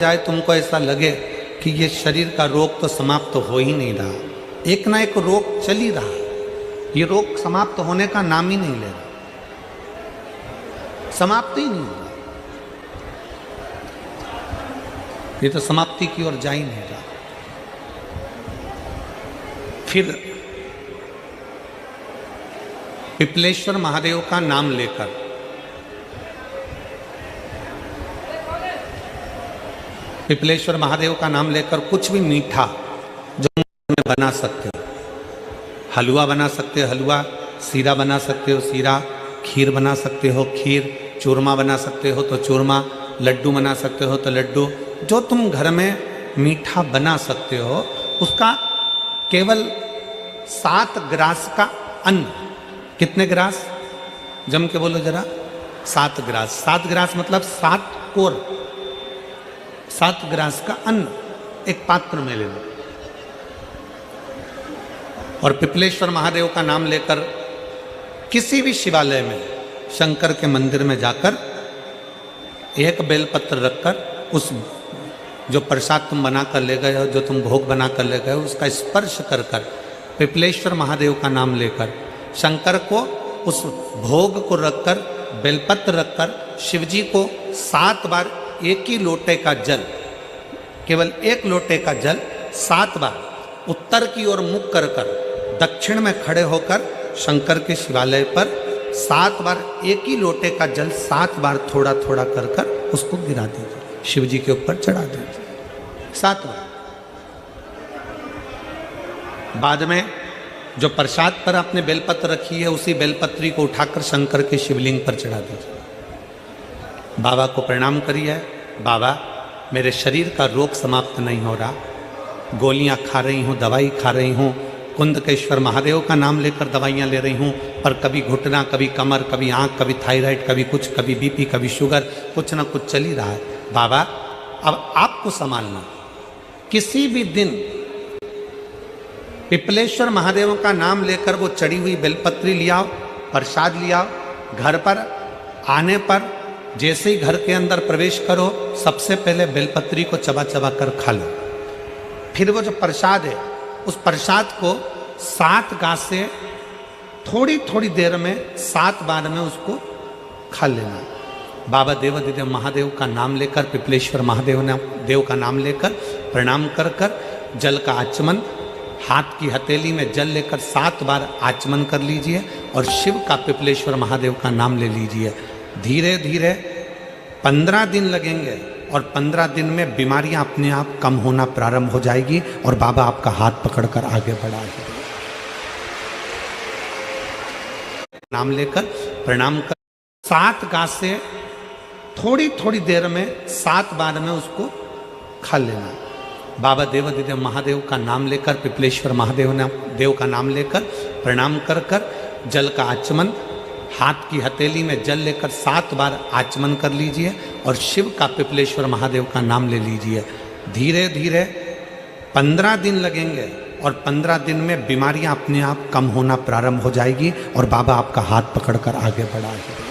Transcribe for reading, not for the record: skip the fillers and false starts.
जाए तुमको ऐसा लगे कि ये शरीर का रोग तो समाप्त हो ही नहीं रहा, एक ना एक रोग चल ही रहा, ये रोग समाप्त होने का नाम ही नहीं ले रहा, समाप्त ही नहीं हो रहा, ये तो समाप्ति की ओर जा ही नहीं रहा। फिर पिपलेश्वर महादेव का नाम लेकर पिपलेश्वर महादेव का नाम लेकर कुछ भी मीठा जो में बना सकते हो, हलवा बना सकते हो हलवा, सीरा बना सकते हो सीरा, खीर बना सकते हो खीर, चूरमा बना सकते हो तो चूरमा, लड्डू बना सकते हो तो लड्डू, जो तुम घर में मीठा बना सकते हो उसका केवल 7 ग्रास का अन्न। कितने ग्रास? जम के बोलो जरा। 7 ग्रास। 7 ग्रास मतलब 7 कोर, 7 ग्रास का अन्न एक पात्र में ले लो और पिपलेश्वर महादेव का नाम लेकर किसी भी शिवालय में, शंकर के मंदिर में जाकर एक बेलपत्र रखकर उस जो प्रसाद तुम बना कर ले गए हो, जो तुम भोग बना कर ले गए हो, उसका स्पर्श कर कर पिपलेश्वर महादेव का नाम लेकर शंकर को उस भोग को रखकर, बेलपत्र रखकर शिवजी को 7 बार एक ही लोटे का जल, केवल एक लोटे का जल 7 बार उत्तर की ओर मुख कर कर दक्षिण में खड़े होकर शंकर के शिवालय पर 7 बार एक ही लोटे का जल 7 बार थोड़ा थोड़ा कर कर उसको गिरा दीजिए, शिव जी के ऊपर चढ़ा दीजिए 7 बार। बाद में जो प्रसाद पर आपने बेलपत्र रखी है उसी बेलपत्री को उठाकर शंकर के शिवलिंग पर चढ़ा दीजिए। बाबा को प्रणाम करिए, बाबा मेरे शरीर का रोग समाप्त नहीं हो रहा, गोलियां खा रही हूँ, दवाई खा रही हूँ, कुंदकेश्वर महादेव का नाम लेकर दवाइयाँ ले रही हूँ, पर कभी घुटना, कभी कमर, कभी आँख, कभी थायराइड, कभी कुछ, कभी बीपी, कभी शुगर, कुछ ना कुछ चल ही रहा है। बाबा अब आपको संभालना। किसी भी दिन पिपलेश्वर महादेव का नाम लेकर वो चढ़ी हुई बेलपत्री लियाओ, प्रसाद लियाओ, घर पर आने पर जैसे ही घर के अंदर प्रवेश करो सबसे पहले बेलपत्री को चबा चबा कर खा लो। फिर वो जो प्रसाद है उस प्रसाद को 7 गांस से थोड़ी थोड़ी देर में 7 बार में उसको खा लेना। बाबा देवाधिदेव महादेव का नाम लेकर, पिपलेश्वर देव का नाम लेकर प्रणाम कर कर जल का आचमन, हाथ की हथेली में जल लेकर 7 बार आचमन कर लीजिए और शिव का, पिपलेश्वर महादेव का नाम ले लीजिए। धीरे धीरे 15 दिन लगेंगे और 15 दिन में बीमारियां अपने आप कम होना प्रारंभ हो जाएगी और बाबा आपका हाथ पकड़कर आगे बढ़ाएंगे। नाम लेकर प्रणाम कर 7 गांस से थोड़ी थोड़ी देर में 7 बार में उसको खा लेना। बाबा देवाधिदेव महादेव का नाम लेकर, पिपलेश्वर देव का नाम लेकर प्रणाम कर कर जल का आचमन, हाथ की हथेली में जल लेकर 7 बार आचमन कर लीजिए और शिव का, पिपलेश्वर महादेव का नाम ले लीजिए। धीरे धीरे 15 दिन लगेंगे और 15 दिन में बीमारियां अपने आप कम होना प्रारंभ हो जाएगी और बाबा आपका हाथ पकड़कर आगे बढ़ाएंगे।